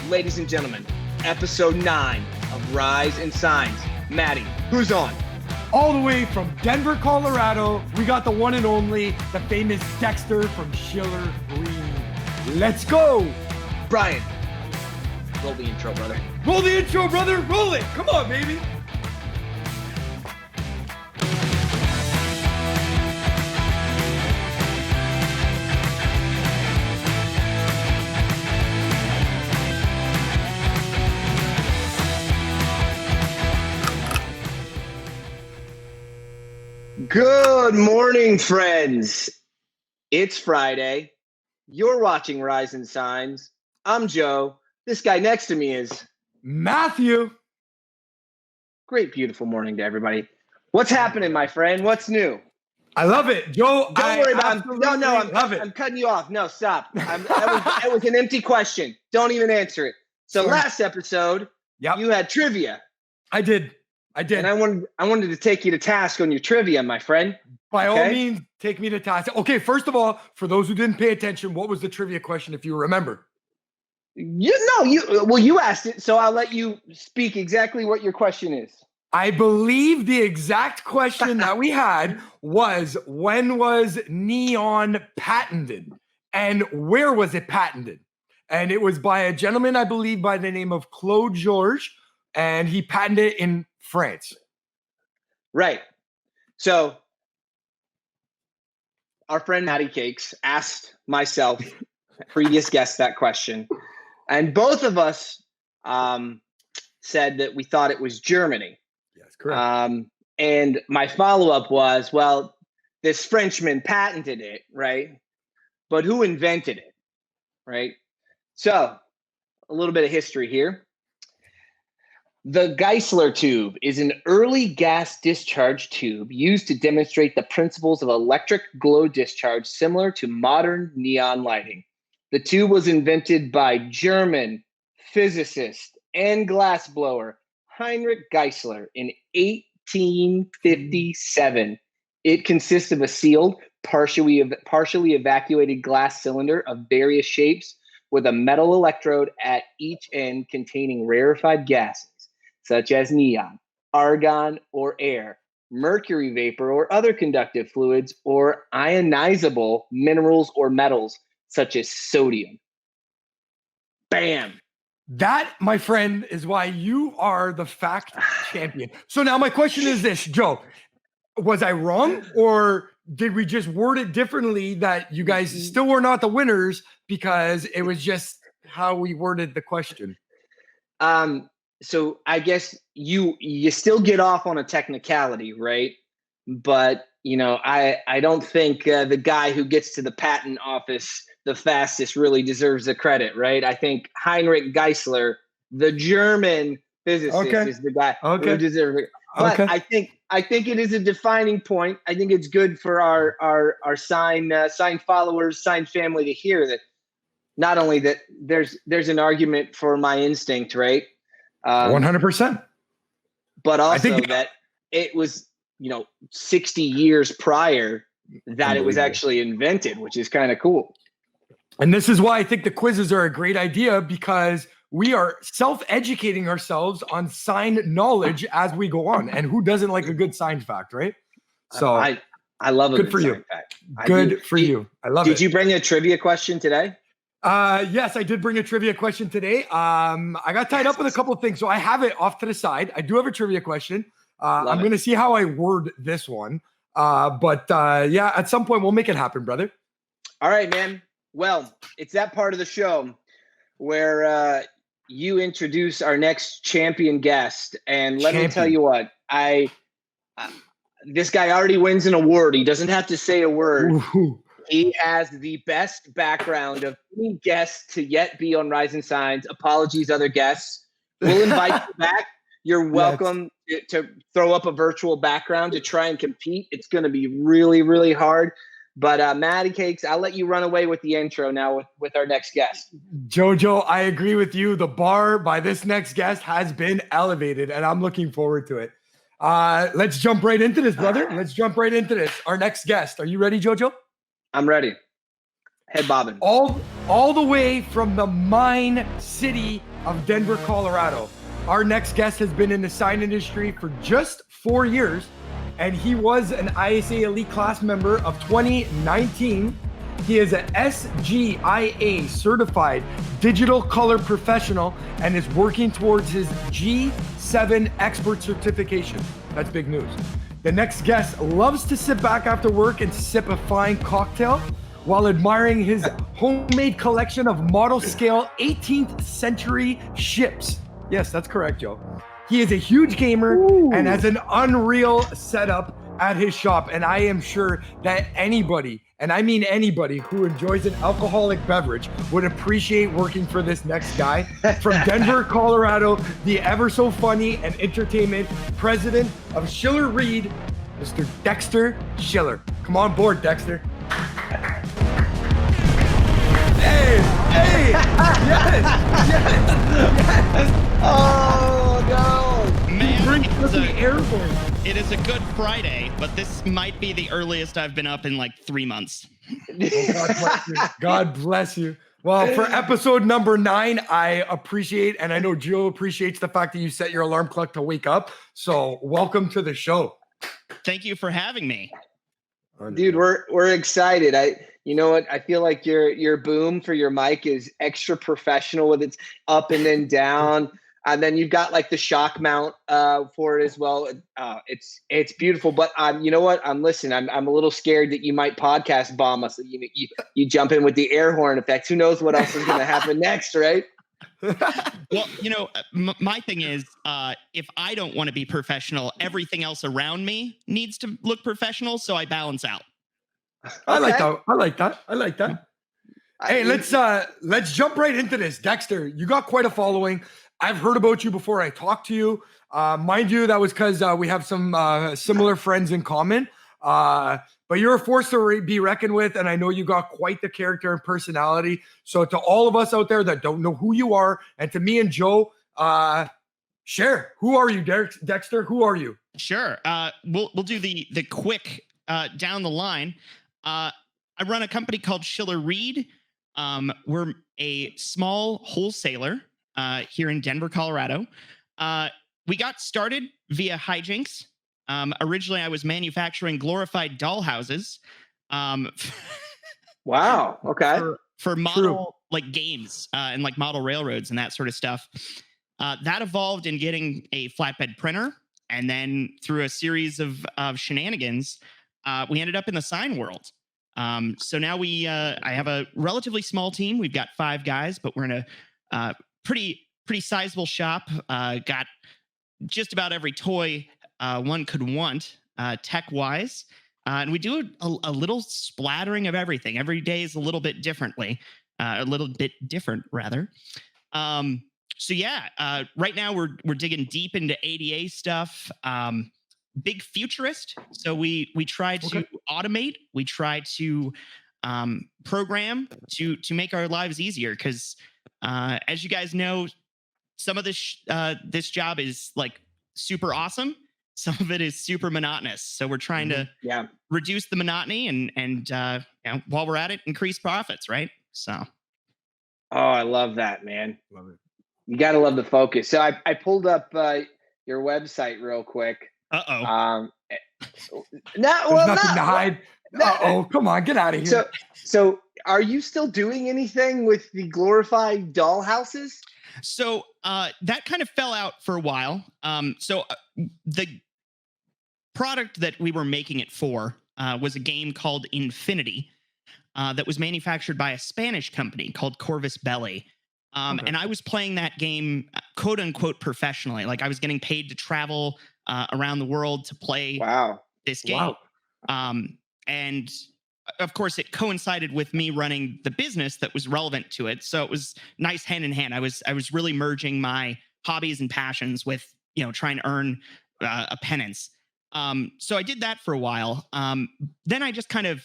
ladies and gentlemen, episode 9 of Rise and Signs. Maddie, who's on? All the way from Denver, Colorado, we got the one and only, the famous Dexter from Schiller Reed. Let's go! Brian, roll the intro, brother. Roll the intro, brother! Roll it! Come on, baby! Good morning, friends. It's Friday. You're watching Rise and Signs. I'm Joe. This guy next to me is Matthew. Great, beautiful morning to everybody. What's happening, my friend? What's new? I love it, Joe. Don't worry about it. I'm cutting you off. No, stop. That was an empty question. Don't even answer it. So Sorry. Last episode, you had trivia. I did. And I wanted to take you to task on your trivia, my friend. By all means, take me to task. Okay, first of all, for those who didn't pay attention, what was the trivia question, if you remember? You asked it, so I'll let you speak exactly what your question is. I believe the exact question that we had was, when was neon patented? And where was it patented? And it was by a gentleman, I believe, by the name of Claude Georges, and he patented it in France. Right. So our friend Matty Cakes asked myself, previous guest, that question. And both of us said that we thought it was Germany. Yes, correct. And my follow-up was, well, this Frenchman patented it, right? But who invented it, right? So a little bit of history here. The Geissler tube is an early gas discharge tube used to demonstrate the principles of electric glow discharge similar to modern neon lighting. The tube was invented by German physicist and glassblower Heinrich Geissler in 1857. It consists of a sealed, partially evacuated glass cylinder of various shapes with a metal electrode at each end containing rarefied gases, such as neon, argon, or air, mercury vapor or other conductive fluids, or ionizable minerals or metals, such as sodium. Bam. That, my friend, is why you are the fact champion. So now my question is this, Joe, was I wrong, or did we just word it differently that you guys still were not the winners because it was just how we worded the question? So I guess you still get off on a technicality, right? But, I don't think the guy who gets to the patent office the fastest really deserves the credit, right? I think Heinrich Geissler, the German physicist, is the guy who deserves it. But I think it is a defining point. I think it's good for our sign followers, sign family to hear that not only that there's an argument for my instinct, right? 100%. But also that it was, 60 years prior that it was actually invented, which is kind of cool. And this is why I think the quizzes are a great idea, because we are self-educating ourselves on sign knowledge as we go on. And who doesn't like a good sign fact, right? So I love a good for you. sign fact. Good for you. I love it. Did you bring a trivia question today? Yes, I did bring a trivia question today. I got tied up with a couple of things, so I have it off to the side. I do have a trivia question. I'm going to see how I word this one. But at some point we'll make it happen, brother. All right, man. Well, it's that part of the show where you introduce our next champion guest. And let me tell you what, this guy already wins an award. He doesn't have to say a word. Ooh. He has the best background of any guest to yet be on Rise and Signs. Apologies, other guests. We'll invite you back. You're welcome to throw up a virtual background to try and compete. It's going to be really, really hard. But Matty Cakes, I'll let you run away with the intro now with our next guest. Jojo, I agree with you. The bar by this next guest has been elevated, and I'm looking forward to it. Let's jump right into this, brother. Let's jump right into this. Our next guest. Are you ready, Jojo? I'm ready. Head bobbing. All the way from the mine city of Denver, Colorado. Our next guest has been in the sign industry for just 4 years, and he was an ISA Elite class member of 2019. He is an SGIA certified digital color professional and is working towards his G7 expert certification. That's big news. The next guest loves to sit back after work and sip a fine cocktail while admiring his homemade collection of model scale 18th century ships. Yes, that's correct, Joe. He is a huge gamer and has an unreal setup at his shop. And I am sure that anybody, and I mean anybody, who enjoys an alcoholic beverage would appreciate working for this next guy. From Denver, Colorado, the ever so funny and entertainment president of Schiller Reed, Mr. Dexter Schiller. Come on board, Dexter. Hey, yes. Oh no! Man, It is a good Friday, but this might be the earliest I've been up in like 3 months. God bless you. Well, for episode number 9, I appreciate, and I know Joe appreciates the fact that you set your alarm clock to wake up. So welcome to the show. Thank you for having me. Dude, we're excited. You know what? I feel like your boom for your mic is extra professional with its up and then down. And then you've got like the shock mount for it as well. It's beautiful. But you know what? I'm a little scared that you might podcast bomb us. You jump in with the air horn effects. Who knows what else is going to happen next, right? Well, my thing is, if I don't want to be professional, everything else around me needs to look professional, so I balance out. I like that. Hey, let's jump right into this. Dexter, you got quite a following. I've heard about you before I talked to you. Mind you, that was because we have some similar friends in common. But you're a force to be reckoned with, and I know you got quite the character and personality. So to all of us out there that don't know who you are, and to me and Joe, share. Who are you, Dexter? Who are you? Sure. We'll do the quick down the line. I run a company called Schiller Reed. We're a small wholesaler here in Denver, Colorado. We got started via hijinks. Originally, I was manufacturing glorified dollhouses. Wow. Okay. For model like games and like model railroads and that sort of stuff. That evolved in getting a flatbed printer, and then through a series of shenanigans, we ended up in the sign world. So now I have a relatively small team. We've got 5 guys, but we're in a pretty sizable shop. Got just about every toy one could want, tech-wise. And we do a little splattering of everything. Every day is a little bit different, rather. So yeah, right now we're digging deep into ADA stuff. Big futurist. So we try to automate. We try to program to make our lives easier. Because as you guys know, some of this job is like super awesome. Some of it is super monotonous. So we're trying to reduce the monotony and while we're at it, increase profits, right? So. Oh, I love that, man. Love it. You got to love the focus. So I pulled up your website real quick. Uh-oh. Nothing to hide. Uh-oh, come on, get out of here. So are you still doing anything with the glorified dollhouses? So that kind of fell out for a while. So the product that we were making it for was a game called Infinity that was manufactured by a Spanish company called Corvus Belli. And I was playing that game, quote unquote, professionally. Like I was getting paid to travel around the world to play this game. Wow. And of course, it coincided with me running the business that was relevant to it. So it was nice hand in hand. I was really merging my hobbies and passions with, trying to earn a penance. So I did that for a while. Then I just kind of,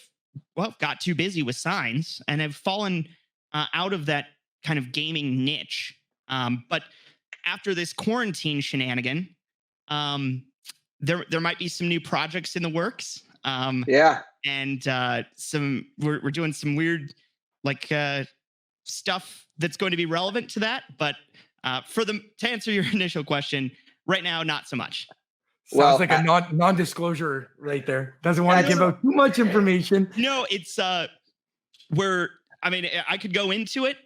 got too busy with signs and have fallen out of that kind of gaming niche. But after this quarantine shenanigan, there might be some new projects in the works. And we're doing some weird like stuff that's going to be relevant to that. But to answer your initial question, right now, not so much. Sounds like a non-disclosure right there. Doesn't want to give out too much information. No, it's I could go into it.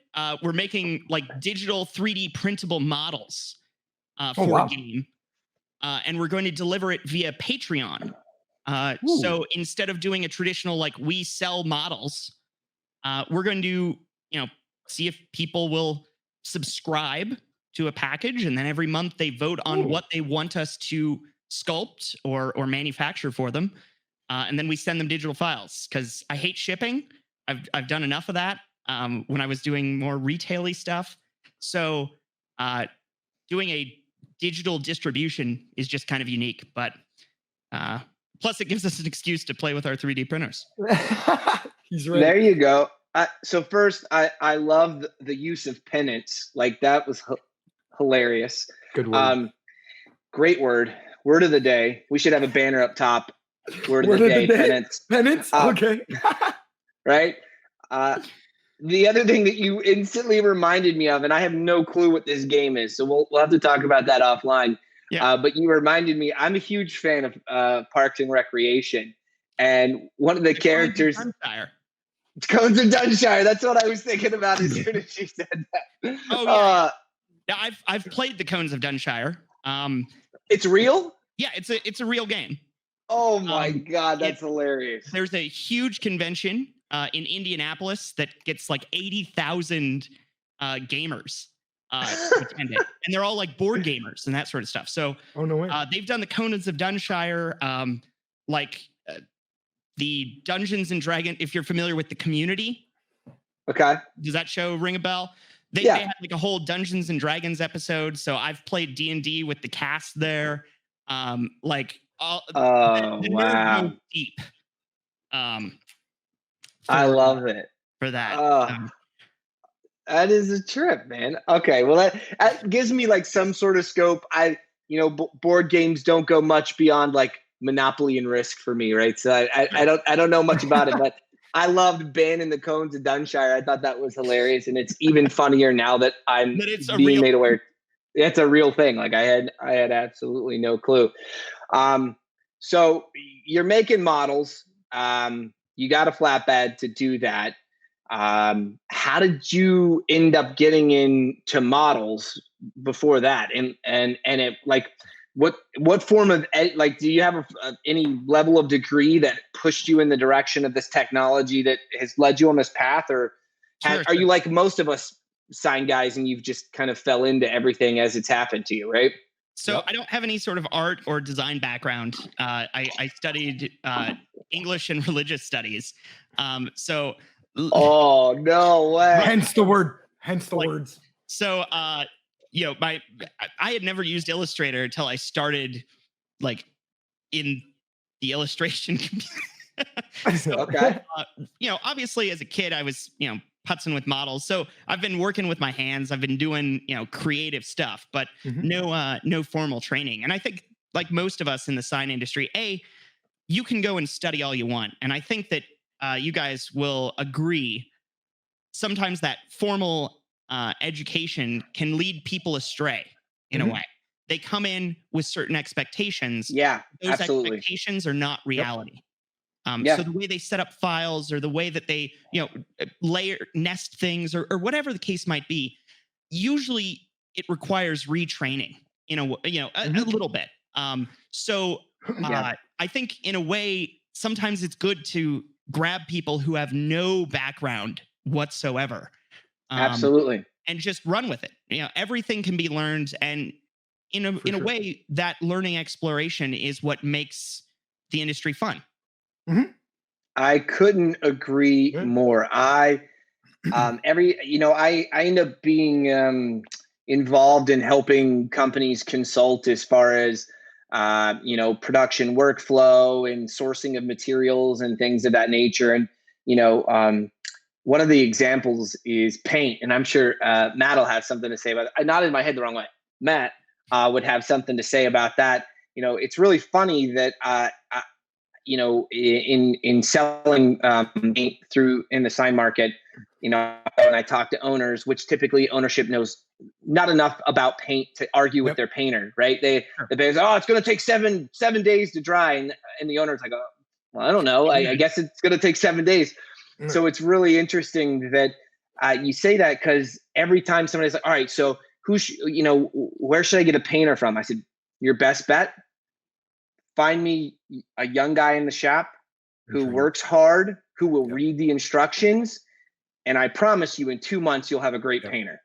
We're making like digital 3D printable models for a game. And we're going to deliver it via Patreon. So instead of doing a traditional, like, we sell models, we're going to, see if people will subscribe to a package, and then every month they vote on what they want us to sculpt or manufacture for them. And then we send them digital files, because I hate shipping. I've done enough of that when I was doing more retail-y stuff. So doing a digital distribution is just kind of unique, but plus it gives us an excuse to play with our 3D printers. He's right. There you go. So first, I love the use of penance. Like, that was hilarious. Good word. Great word. Word of the day. We should have a banner up top. Word of the day. Penance. Penance. Okay. Right. The other thing that you instantly reminded me of, and I have no clue what this game is, so we'll have to talk about that offline. Yeah. But you reminded me, I'm a huge fan of Parks and Recreation, and one of the characters. Cones of Dunshire. That's what I was thinking about as soon as you said that. Oh yeah. I've played the Cones of Dunshire. It's real? Yeah, it's a real game. Oh my God, that's hilarious. There's a huge convention in Indianapolis that gets like 80,000 gamers attend it, and they're all like board gamers and that sort of stuff. So no way. They've done the Cones of Dunshire, the Dungeons and Dragons. If you're familiar with the Community, okay, does that show ring a bell? They had like a whole Dungeons and Dragons episode. So I've played D&D with the cast there. The nerd goes deep. I love it for that. That is a trip, man. Okay, well that gives me like some sort of scope. Board games don't go much beyond like Monopoly and Risk for me, right? So I don't know much about it, but I loved Ben and the Cones of Dunshire. I thought that was hilarious, and it's even funnier now that I'm being made aware. It's a real thing. Like, I had absolutely no clue. So you're making models. You got a flatbed to do that. How did you end up getting into models before that? And it, like, what form of, like, do you have any level of degree that pushed you in the direction of this technology that has led you on this path? Or are you like most of us sign guys and you've just kind of fell into everything as it's happened to you, right? So I don't have any sort of art or design background. I studied English and religious studies. Oh, no way. Hence the words. So, I had never used Illustrator until I started like in the illustration community. Okay. Obviously as a kid, I was, putzing with models. So I've been working with my hands. I've been doing, creative stuff, but no formal training. And I think, like most of us in the sign industry, you can go and study all you want. And I think that you guys will agree. Sometimes that formal education can lead people astray in a way. They come in with certain expectations. Yeah, those absolutely. Expectations are not reality. So the way they set up files, or the way that they, nest things, or whatever the case might be, usually it requires retraining a little bit. I think in a way, sometimes it's good to grab people who have no background whatsoever. Absolutely. And just run with it. Everything can be learned. And in a way, that learning exploration is what makes the industry fun. I couldn't agree more. I end up being involved in helping companies consult as far as production workflow and sourcing of materials and things of that nature. And one of the examples is paint, and I'm sure Matt will have something to say about it. I nodded my head the wrong way. Matt would have something to say about that. It's really funny that in selling paint through in the sign market, when I talk to owners, which typically ownership knows not enough about paint to argue with their painter, right? The painter's, it's going to take seven days to dry. And the owner's like, well, I don't know. I guess it's going to take 7 days. So it's really interesting that you say that, because every time somebody's like, all right, so where should I get a painter from? I said, your best bet, find me a young guy in the shop who works hard, who will read the instructions. And I promise you, in 2 months, you'll have a great painter.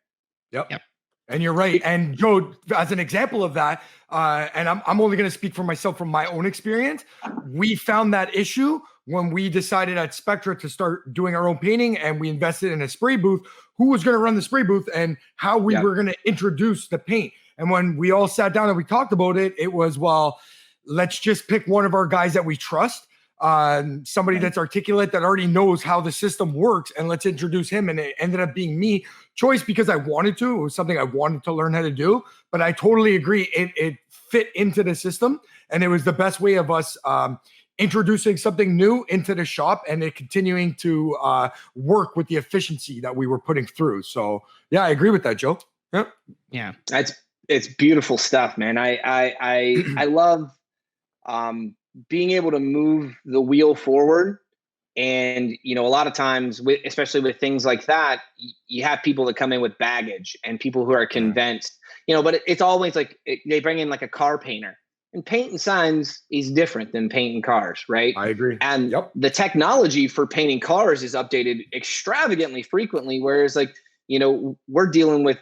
Yep. And you're right. And Joe, as an example of that, and I'm only going to speak for myself from my own experience, we found that issue when we decided at Spectra to start doing our own painting, and we invested in a spray booth, who was going to run the spray booth and how we were going to introduce the paint. And when we all sat down and we talked about it, it was, well, let's just pick one of our guys that we trust, somebody that's articulate, that already knows how the system works, and let's introduce him. And it ended up being me. Choice because I wanted to. It was something I wanted to learn how to do. But I totally agree. It fit into the system, and it was the best way of us introducing something new into the shop, and it continuing to work with the efficiency that we were putting through. So yeah, I agree with that, Joe. Yeah. It's beautiful stuff, man. I love being able to move the wheel forward. And, a lot of times, especially with things like that, you have people that come in with baggage and people who are convinced, but it's always like they bring in like a car painter, and painting signs is different than painting cars, right? I agree. And the technology for painting cars is updated extravagantly frequently. Whereas we're dealing with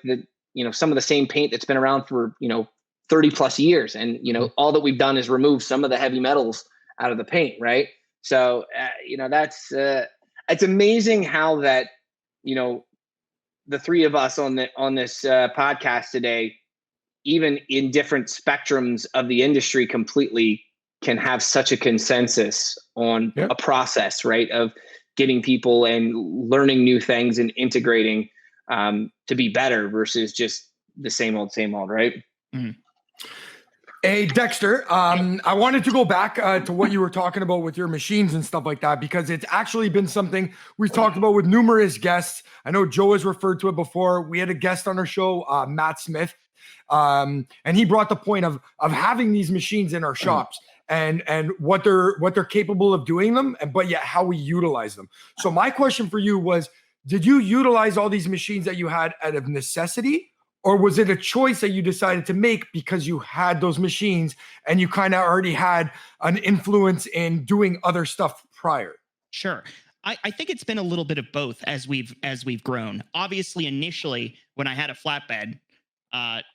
some of the same paint that's been around for, 30 plus years. And, all that we've done is remove some of the heavy metals out of the paint. Right. So, that's, it's amazing how that, the three of us on this podcast today, even in different spectrums of the industry, completely can have such a consensus on a process, right, of getting people and learning new things and integrating to be better versus just the same old, right? Mm. Hey, Dexter, I wanted to go back to what you were talking about with your machines and stuff like that, because it's actually been something we've talked about with numerous guests. I know Joe has referred to it before. We had a guest on our show, Matt Smith, and he brought the point of having these machines in our shops and what they're capable of doing them, but yet how we utilize them. So my question for you was, did you utilize all these machines that you had out of necessity? Or was it a choice that you decided to make because you had those machines and you kind of already had an influence in doing other stuff prior? Sure. I think it's been a little bit of both as we've grown. Obviously, initially, when I had a flatbed,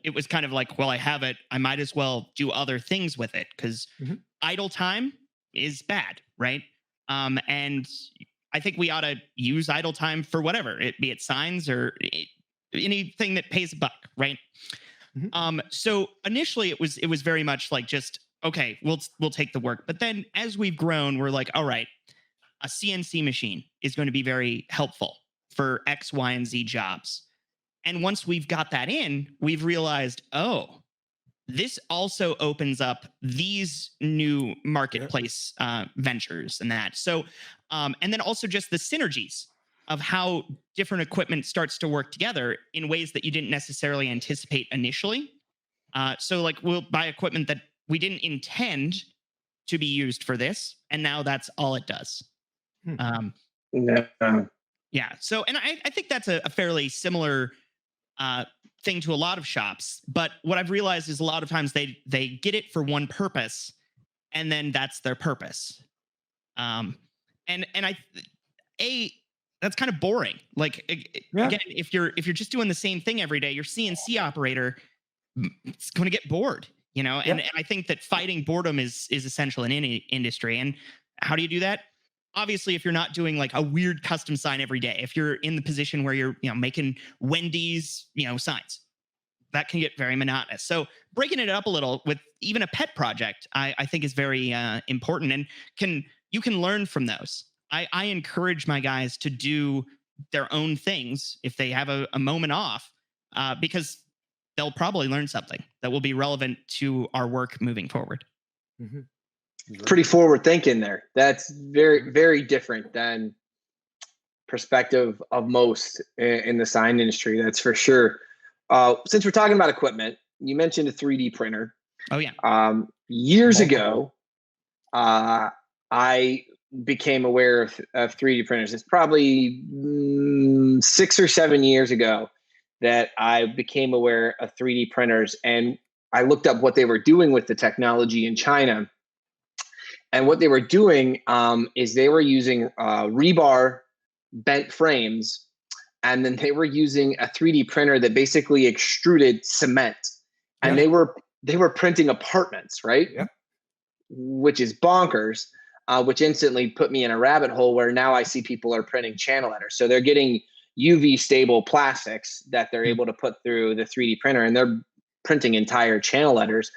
it was kind of like, well, I have it, I might as well do other things with it, because idle time is bad, right? And I think we ought to use idle time for whatever, be it signs or anything that pays a buck, right? So initially it was very much like, just, okay, we'll take the work. But then as we've grown, we're like, all right, a CNC machine is going to be very helpful for X, Y, and Z jobs. And once we've got that in, we've realized, this also opens up these new marketplace ventures and that. So, and then also just the synergies of how different equipment starts to work together in ways that you didn't necessarily anticipate initially. So like, we'll buy equipment that we didn't intend to be used for this, and now that's all it does. Yeah. So, and I think that's a fairly similar thing to a lot of shops. But what I've realized is a lot of times they get it for one purpose, and then that's their purpose. That's kind of boring. Like, again, if you're just doing the same thing every day, your CNC operator is going to get bored, And I think that fighting boredom is essential in any industry. And how do you do that? Obviously, if you're not doing like a weird custom sign every day, if you're in the position where you're making Wendy's signs, that can get very monotonous. So breaking it up a little with even a pet project, I think is very important, and you can learn from those. I encourage my guys to do their own things if they have a moment off, because they'll probably learn something that will be relevant to our work moving forward. Pretty forward thinking there. That's very, very different than perspective of most in the sign industry. That's for sure. Since we're talking about equipment, you mentioned a 3D printer. Oh yeah. Years ago, I became aware of 3D printers. It's probably 6 or 7 years ago that I became aware of 3D printers, and I looked up what they were doing with the technology in China. And what they were doing is they were using rebar bent frames, and then they were using a 3D printer that basically extruded cement, and they were printing apartments, right? Yeah. Which is bonkers, which instantly put me in a rabbit hole where now I see people are printing channel letters. So they're getting UV stable plastics that they're able to put through the 3D printer, and they're printing entire channel letters.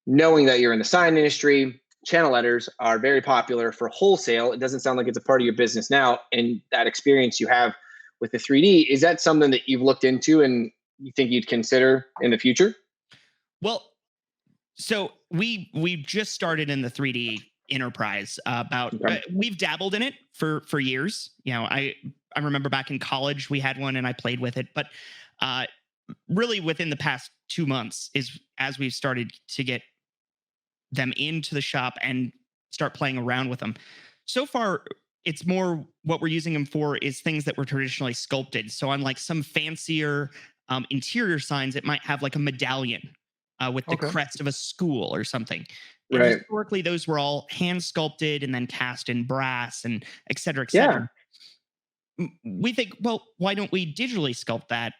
Knowing that you're in the sign industry, channel letters are very popular for wholesale. It doesn't sound like it's a part of your business now. And that experience you have with the 3D, is that something that you've looked into and you think you'd consider in the future? Well, so we just started in the 3D enterprise we've dabbled in it for years. You know, I remember back in college we had one and I played with it, but really within the past 2 months is as we've started to get them into the shop and start playing around with them. So far, it's more what we're using them for is things that were traditionally sculpted. So on like some fancier interior signs, it might have like a medallion with the crest of a school or something. And historically, those were all hand sculpted and then cast in brass and et cetera, et cetera. Yeah. We think, well, why don't we digitally sculpt that,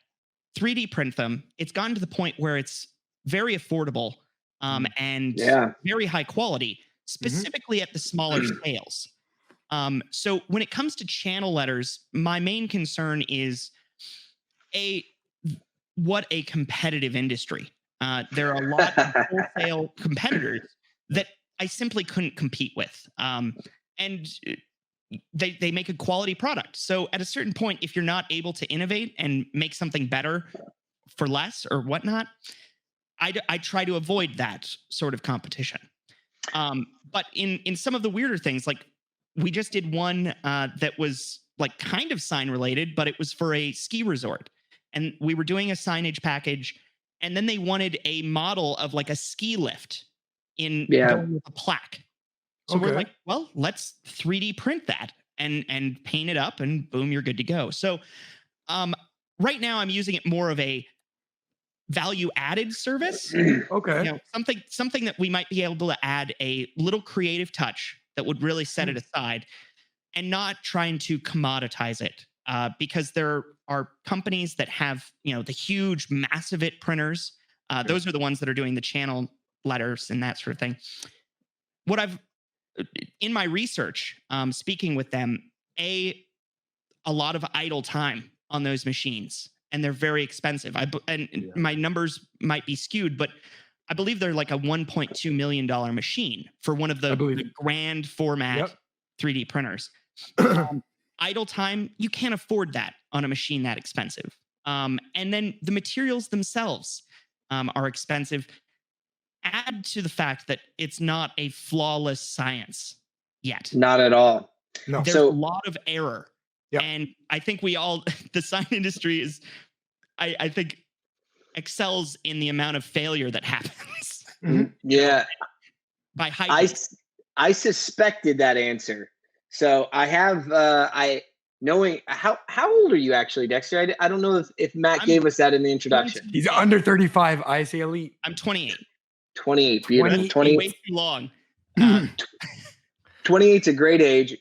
3D print them? It's gotten to the point where it's very affordable and very high quality, specifically at the smaller scales. So when it comes to channel letters, my main concern is what a competitive industry. There are a lot of wholesale competitors that I simply couldn't compete with. And they make a quality product. So at a certain point, if you're not able to innovate and make something better for less or whatnot, I try to avoid that sort of competition. But in some of the weirder things, like we just did one that was like kind of sign related, but it was for a ski resort. And we were doing a signage package, and then they wanted a model of like a ski lift going with a plaque. So we're like, well, let's 3D print that and paint it up, and boom, you're good to go. So right now I'm using it more of a value added service. Okay. You know, something that we might be able to add a little creative touch that would really set it aside, and not trying to commoditize it. Because there are companies that have, you know, the huge massive it printers. Those are the ones that are doing the channel letters and that sort of thing. What I've in my research, speaking with them, a lot of idle time on those machines, and they're very expensive. My numbers might be skewed, but I believe they're like a $1.2 million machine for one of the grand format 3D printers. Idle time, you can't afford that on a machine that expensive. And then the materials themselves are expensive. Add to the fact that it's not a flawless science yet. Not at all. No. There's a lot of error. Yep. And I think the sign industry is, I think, excels in the amount of failure that happens. Yeah. By hype. I suspected that answer. So I have, knowing how old are you actually, Dexter? I don't know if Matt gave us that in the introduction. He's under 35, ISA elite. I'm 28. 28, beautiful. 28, way too long. 28's a great age.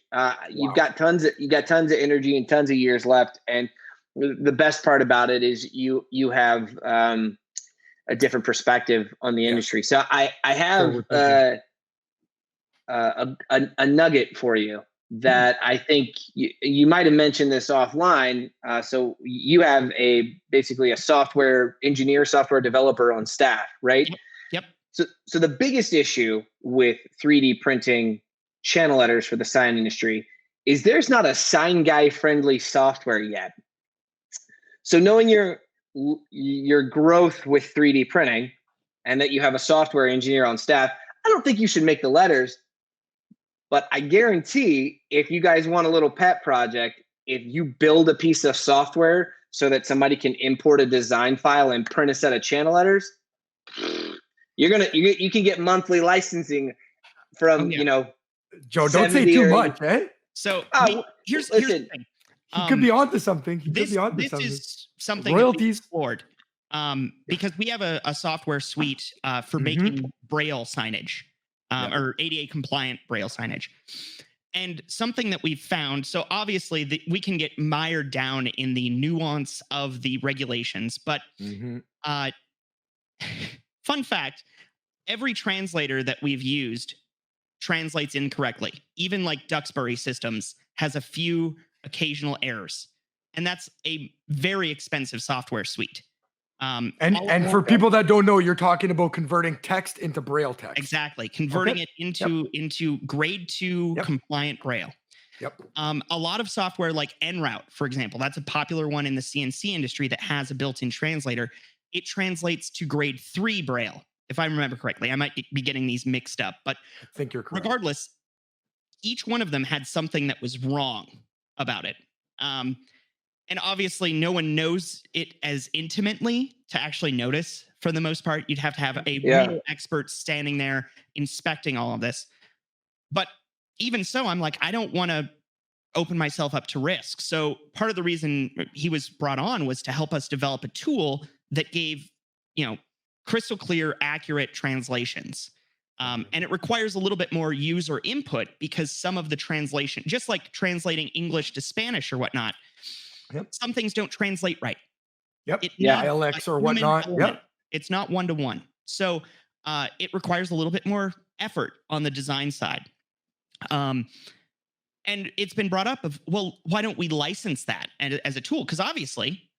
You've got tons of energy and tons of years left. And the best part about it is you have a different perspective on the industry. So I have a nugget for you that I think you might have mentioned this offline. So you have basically a software engineer, software developer on staff, right? Yep. So the biggest issue with 3D printing channel letters for the sign industry is there's not a sign guy friendly software yet. So knowing your growth with 3D printing and that you have a software engineer on staff, I don't think you should make the letters. But I guarantee if you guys want a little pet project, if you build a piece of software so that somebody can import a design file and print a set of channel letters, you can get monthly licensing from Joe, don't say too much, eh? So here's the thing. He could be onto something. This is something royalties explored because we have a software suite for making Braille signage or ADA compliant Braille signage. And something that we've found, so obviously we can get mired down in the nuance of the regulations, but fun fact, every translator that we've used translates incorrectly. Even like Duxbury Systems has a few occasional errors. And that's a very expensive software suite. And for people that don't know, you're talking about converting text into Braille text. Exactly. Converting it into grade 2 compliant Braille. Yep. A lot of software like Enroute, for example, that's a popular one in the CNC industry that has a built-in translator. It translates to grade 3 Braille, if I remember correctly. I might be getting these mixed up, but I think you're correct. Regardless, each one of them had something that was wrong about it. And obviously, no one knows it as intimately to actually notice. For the most part, you'd have to have a real expert standing there inspecting all of this. But even so, I'm like, I don't want to open myself up to risk. So part of the reason he was brought on was to help us develop a tool that gave, crystal clear, accurate translations. And it requires a little bit more user input because some of the translation, just like translating English to Spanish or whatnot, some things don't translate right. ILX or whatnot. It's not one-to-one. So it requires a little bit more effort on the design side. And it's been brought up of, well, why don't we license that as a tool? Because obviously,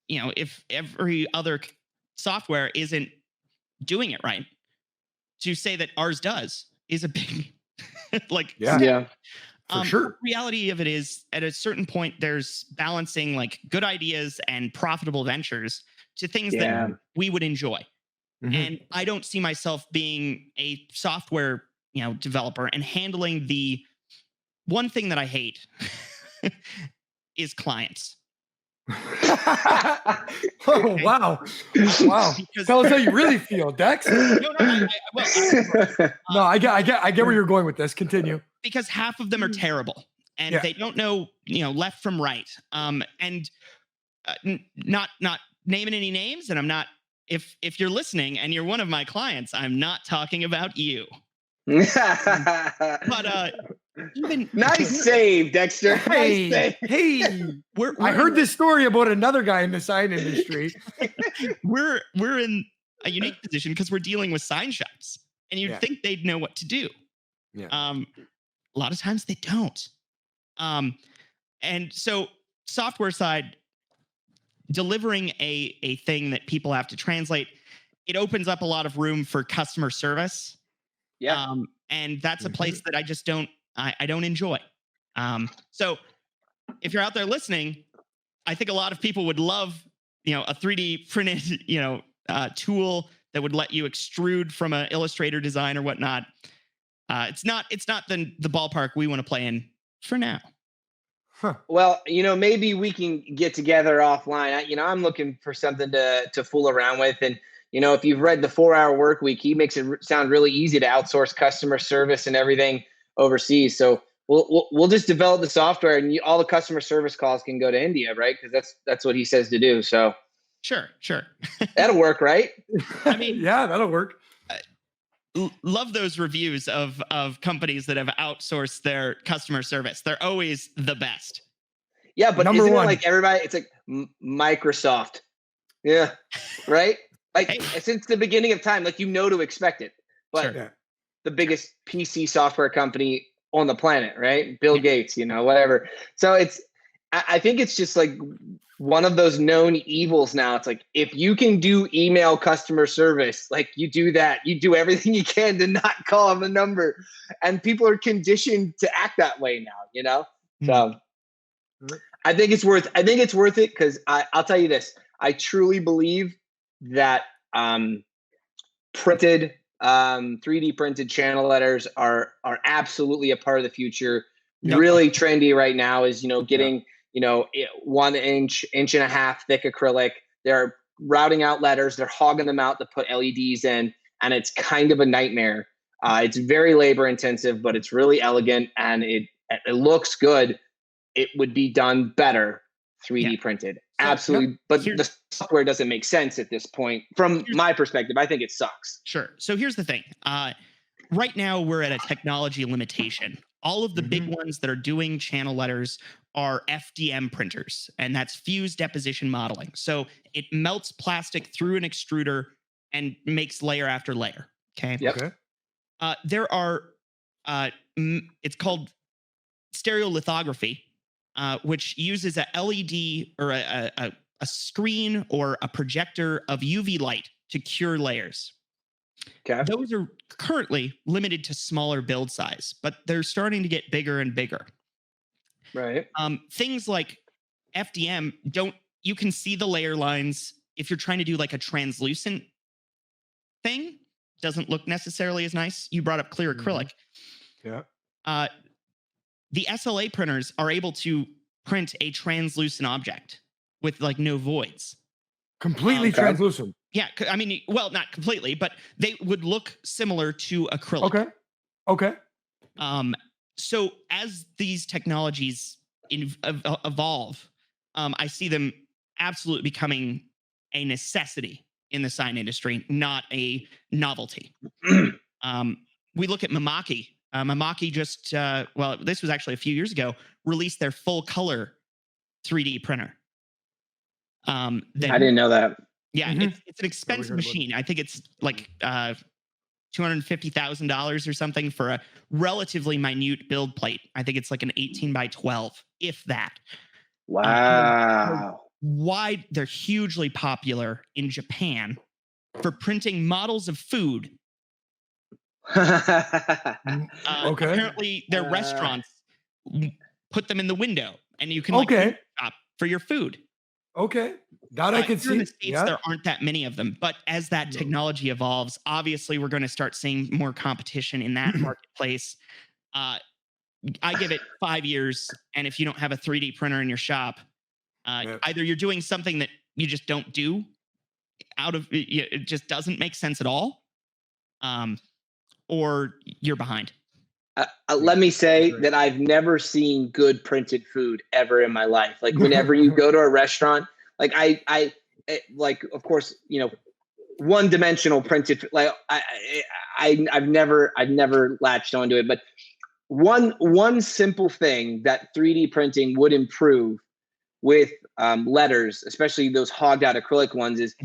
if every other software isn't doing it right, to say that ours does is a big for sure. The reality of it is, at a certain point, there's balancing like good ideas and profitable ventures to things that we would enjoy. And I don't see myself being a software, developer and handling the one thing that I hate is clients. Oh, wow. Tell us how you really feel, Dex. I get where you're going with this. Continue. Because half of them are terrible and they don't know, left from right. And not naming any names. And I'm not, if you're listening and you're one of my clients, I'm not talking about you. But nice save, Dexter. Hey, I heard this story about another guy in the sign industry. We're in a unique position because we're dealing with sign shops, and you'd think they'd know what to do. A lot of times they don't. And so software side, delivering a thing that people have to translate, it opens up a lot of room for customer service. And that's a place that I just don't enjoy. So if you're out there listening, I think a lot of people would love, a 3D printed, tool that would let you extrude from an Illustrator design or whatnot. It's not the ballpark we want to play in for now. Well, maybe we can get together offline. I'm looking for something to fool around with. And, if you've read the 4-Hour Workweek, he makes it sound really easy to outsource customer service and everything overseas. So we'll just develop the software and all the customer service calls can go to India, right? Because that's what he says to do. So sure. That'll work, right? I mean, yeah, that'll work. Love those reviews of companies that have outsourced their customer service. They're always the best. Yeah, but isn't it like everybody? It's like Microsoft. Yeah, right. Like since the beginning of time, like to expect it. But the biggest PC software company on the planet, right? Bill Gates, whatever. So I think it's just like one of those known evils now. It's like, if you can do email customer service, like you do that, you do everything you can to not call them a number, and people are conditioned to act that way now, So I think it's worth it. Cause I'll tell you this, I truly believe that, printed, 3D printed channel letters are absolutely a part of the future. really trendy right now is, getting, 1 inch, inch and a half thick acrylic. They're routing out letters. They're hogging them out to put LEDs in. And it's kind of a nightmare. It's very labor intensive, but it's really elegant and it looks good. It would be done better 3D printed. Absolutely. But the software doesn't make sense at this point. From my perspective, I think it sucks. Sure. So here's the thing. Right now, we're at a technology limitation. All of the big ones that are doing channel letters are FDM printers, and that's fused deposition modeling. So it melts plastic through an extruder and makes layer after layer. Okay. Yep. Okay. There are, it's called stereolithography, which uses a LED or a screen or a projector of UV light to cure layers. Okay. Those are currently limited to smaller build size, but they're starting to get bigger and bigger. Right. Things like FDM you can see the layer lines. If you're trying to do like a translucent thing, doesn't look necessarily as nice. You brought up clear acrylic. Yeah. The SLA printers are able to print a translucent object with like no voids. Completely translucent. Yeah, I mean, well, not completely, but they would look similar to acrylic. Okay. So as these technologies evolve, I see them absolutely becoming a necessity in the sign industry, not a novelty. We look at Mamaki. Mamaki just, this was actually a few years ago, released their full color 3D printer. I didn't know that. Yeah, it's an expensive machine. I think it's like $250,000 or something for a relatively minute build plate. I think it's like an 18 by 12, if that. Wow. They're hugely popular in Japan for printing models of food. Apparently, their restaurants put them in the window, and you can shop for your food. Okay, that I can see. In the States, there aren't that many of them, but as that technology evolves, obviously we're going to start seeing more competition in that marketplace. I give it 5 years, and if you don't have a 3D printer in your shop, either you're doing something that you just don't do it just doesn't make sense at all, or you're behind. Let me say that I've never seen good printed food ever in my life. Like whenever you go to a restaurant, like I of course, one-dimensional printed, like I've never latched onto it, but one simple thing that 3D printing would improve with letters, especially those hogged out acrylic ones, is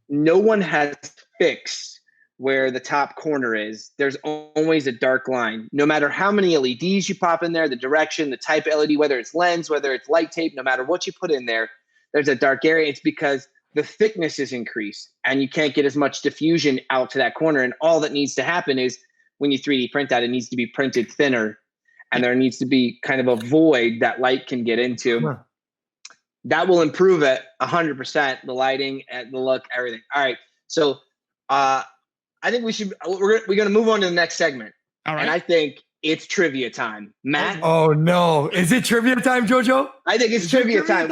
no one has fixed where the top corner is. There's always a dark line. No matter how many LEDs you pop in there, the direction, the type of LED, whether it's lens, whether it's light tape, no matter what you put in there, there's a dark area. It's because the thickness is increased and you can't get as much diffusion out to that corner. And all that needs to happen is when you 3D print that, it needs to be printed thinner and there needs to be kind of a void that light can get into. That will improve it 100%, the lighting and the look, everything. All right. So, I think we're going to move on to the next segment. All right. And I think it's trivia time. Matt? Oh, no. Is it trivia time, Jojo? I think it's trivia time.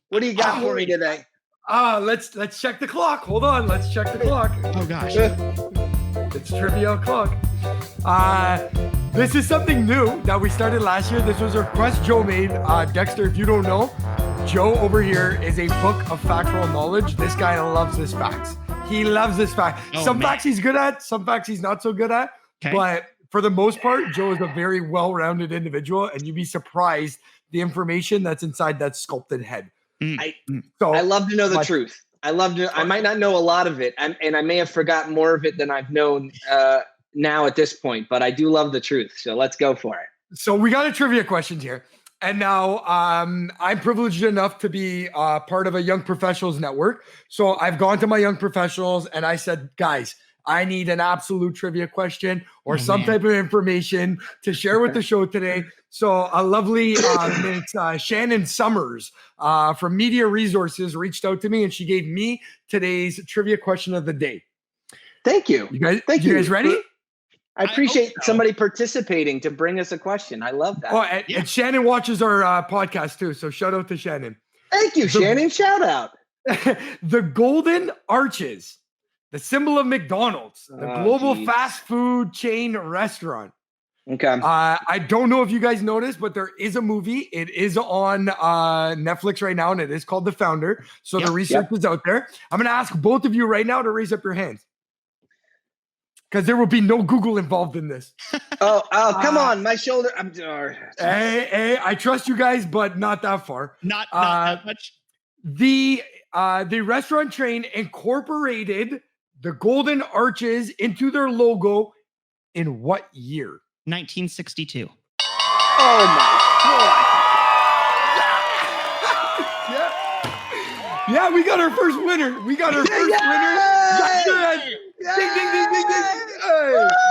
What do you got for me today? Let's check the clock. Hold on. Let's check the clock. Oh, gosh. It's trivia clock. This is something new that we started last year. This was a request Joe made. Dexter, if you don't know, Joe over here is a book of factual knowledge. This guy loves his facts. He loves this fact. Some facts he's good at, some facts he's not so good at. Okay. But for the most part, Joe is a very well-rounded individual, and you'd be surprised the information that's inside that sculpted head. I love to know the truth. I might not know a lot of it, and I may have forgotten more of it than I've known now at this point, but I do love the truth. So let's go for it. So we got a trivia question here. And now I'm privileged enough to be part of a young professionals network. So I've gone to my young professionals and I said, guys, I need an absolute trivia question or type of information to share with the show today. So a lovely Shannon Summers from Media Resources reached out to me and she gave me today's trivia question of the day. Thank you. You guys ready? I appreciate somebody participating to bring us a question. I love that. Oh, and Shannon watches our podcast too, so shout out to Shannon. Thank you, Shannon. Shout out. The Golden Arches, the symbol of McDonald's, the global fast food chain restaurant. Okay. I don't know if you guys noticed, but there is a movie. It is on Netflix right now, and it is called The Founder. So the research is out there. I'm going to ask both of you right now to raise up your hands, because there will be no Google involved in this. Oh, come on. My shoulder. Hey, I trust you guys, but not that far. Not that much. The restaurant chain incorporated the Golden Arches into their logo in what year? 1962. Oh my God. Yeah, we got our first winner. We got our first winner. Ding, ding, ding, ding, ding.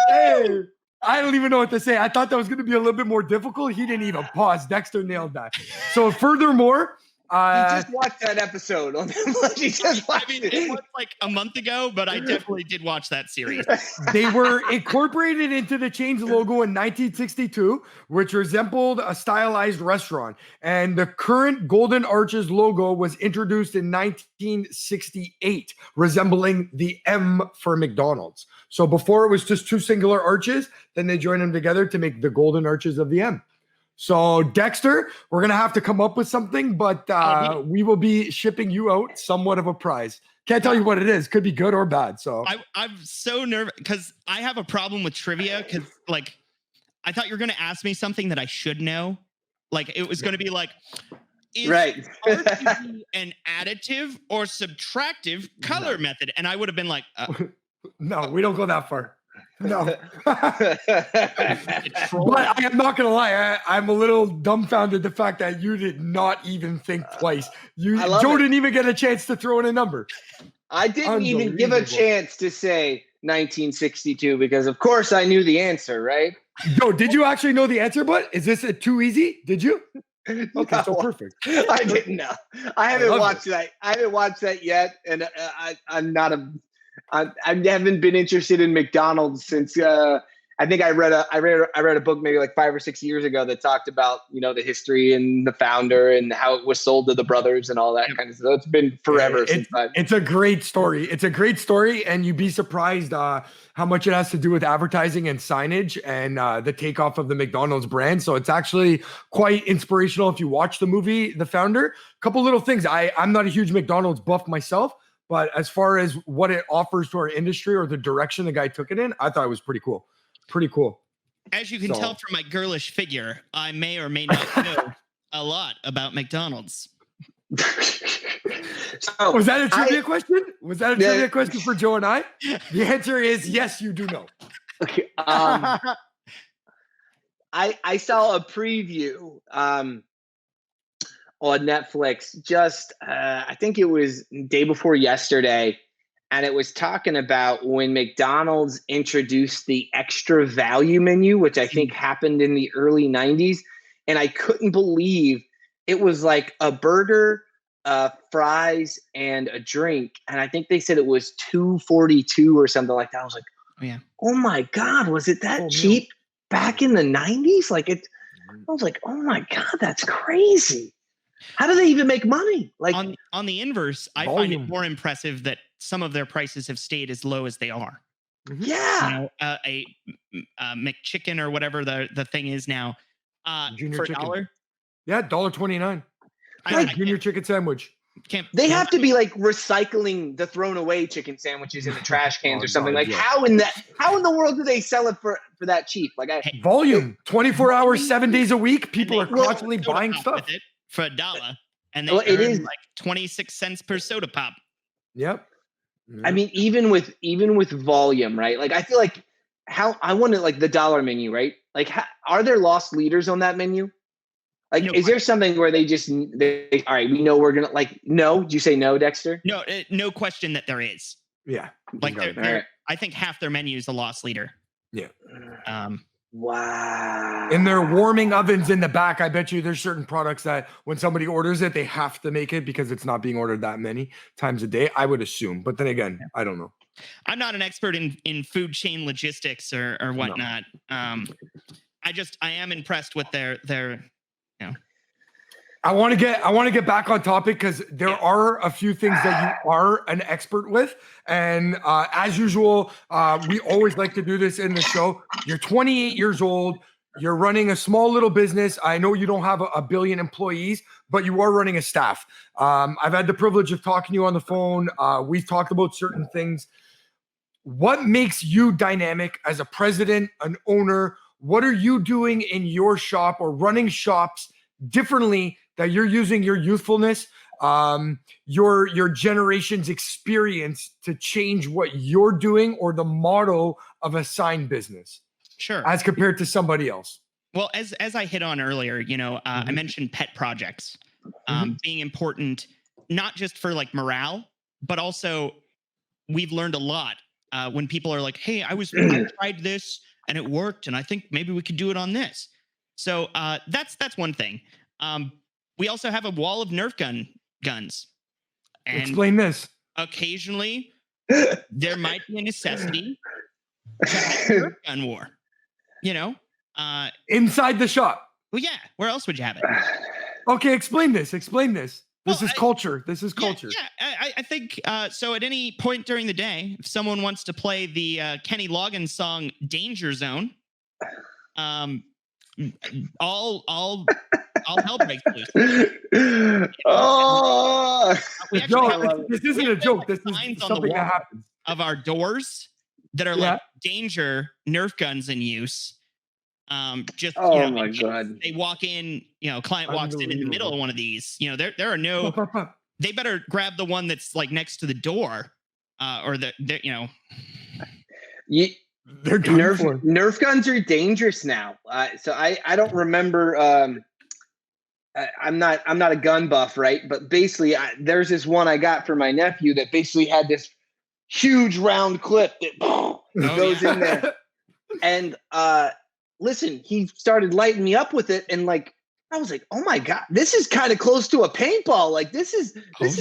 Hey. I don't even know what to say. I thought that was going to be a little bit more difficult. He didn't even pause. Dexter nailed that. So furthermore, he just watched that episode on he just watched it was like a month ago, but I definitely did watch that series. They were incorporated into the chain's logo in 1962, which resembled a stylized restaurant. And the current Golden Arches logo was introduced in 1968, resembling the M for McDonald's. So before it was just two singular arches, then they joined them together to make the Golden Arches of the M. So Dexter, we're going to have to come up with something, but we will be shipping you out somewhat of a prize. Can't tell you what it is. Could be good or bad. So I'm so nervous because I have a problem with trivia because like I thought you were going to ask me something that I should know. Like it was going to be like, is RGB an additive or subtractive color method? And I would have been like, no, we don't go that far. No. But I am not going to lie. I'm a little dumbfounded the fact that you did not even think twice. Joe didn't even get a chance to throw in a number. I didn't even give a chance to say 1962 because, of course, I knew the answer, right? Joe, did you actually know the answer, but is this too easy? Did you? Okay, so perfect. I didn't know. I haven't watched that. I haven't watched that yet, and I'm not a... I haven't been interested in McDonald's since I think I read a book maybe like 5 or 6 years ago that talked about, you know, the history and the founder and how it was sold to the brothers and all that kind of stuff. It's been forever since it's a great story. It's a great story, and you'd be surprised how much it has to do with advertising and signage and the takeoff of the McDonald's brand. So it's actually quite inspirational if you watch the movie The Founder. A couple little things. I'm not a huge McDonald's buff myself, but as far as what it offers to our industry or the direction the guy took it in, I thought it was pretty cool. Pretty cool. As you can tell from my girlish figure, I may or may not know a lot about McDonald's. So was that a trivia question? Was that a trivia question for Joe and I? The answer is yes, you do know. Okay, I saw a preview on Netflix just I think it was day before yesterday, and it was talking about when McDonald's introduced the extra value menu, which I think happened in the early 90s, and I couldn't believe it was like a burger, fries, and a drink, and I think they said it was $2.42 or something like that. I was like, oh my God, was it that cheap back in the 90s? Like I was like, oh my God, that's crazy. How do they even make money? Like on the inverse, I find it more impressive that some of their prices have stayed as low as they are. Yeah, you know, a McChicken or whatever the thing is now, Junior for chicken. $1. Yeah, $1.29. Like junior chicken sandwich. They have to be like recycling the thrown away chicken sandwiches in the trash cans or something. Like how in the world do they sell it for that cheap? Like volume, 24 hours, 7 days a week. People are constantly buying stuff for $1, and they earn like 26 cents per soda pop. Yep. I mean, even with volume, right? Like I feel like I wanted like the dollar menu, right? Like are there lost leaders on that menu? Like, is there something where they all right, we know we're going to like, no, did you say no, Dexter? No, no question that there is. Yeah. Like I think half their menu is a lost leader. Yeah. Wow. In their warming ovens in the back, I bet you there's certain products that when somebody orders it, they have to make it because it's not being ordered that many times a day, I would assume. But then again, I don't know. I'm not an expert in food chain logistics or whatnot. I am impressed with their you know. I want to get back on topic because there are a few things that you are an expert with, and as usual, we always like to do this in the show. You're 28 years old. You're running a small little business. I know you don't have a billion employees, but you are running a staff. I've had the privilege of talking to you on the phone. We've talked about certain things. What makes you dynamic as a president, an owner? What are you doing in your shop or running shops differently that you're using your youthfulness, your generation's experience to change what you're doing or the motto of a sign business? Sure. As compared to somebody else. Well, as I hit on earlier, I mentioned pet projects being important, not just for like morale, but also we've learned a lot when people are like, hey, I tried this and it worked, and I think maybe we could do it on this. So that's one thing. We also have a wall of Nerf guns. And explain this. Occasionally, there might be a necessity to have a Nerf gun war. Inside the shop. Well, yeah. Where else would you have it? Okay, explain this. This is culture. Yeah, I think so. At any point during the day, if someone wants to play the Kenny Loggins song "Danger Zone," all hell breaks loose. Oh, this isn't a joke. This is something that happens. Of our doors that are like danger Nerf guns in use. My God. They walk in, client walks in the middle of one of these, there are no, they better grab the one that's like next to the door, or Nerf guns are dangerous now. So I don't remember, I'm not a gun buff, right? But basically there's this one I got for my nephew that basically had this huge round clip that goes in there. And, listen, he started lighting me up with it, and like I was like, "Oh my God, this is kind of close to a paintball. Like this is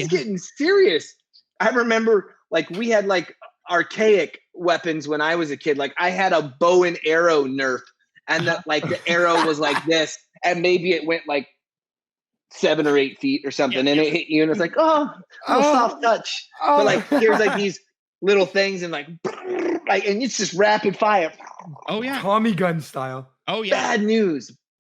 getting serious." I remember like we had like archaic weapons when I was a kid. Like I had a bow and arrow Nerf, and the arrow was like this, and maybe it went like 7 or 8 feet or something, and it hit you, and it's like, soft touch. But like here's like these little things, and like and it's just rapid fire. Oh yeah, Tommy gun style. Oh yeah,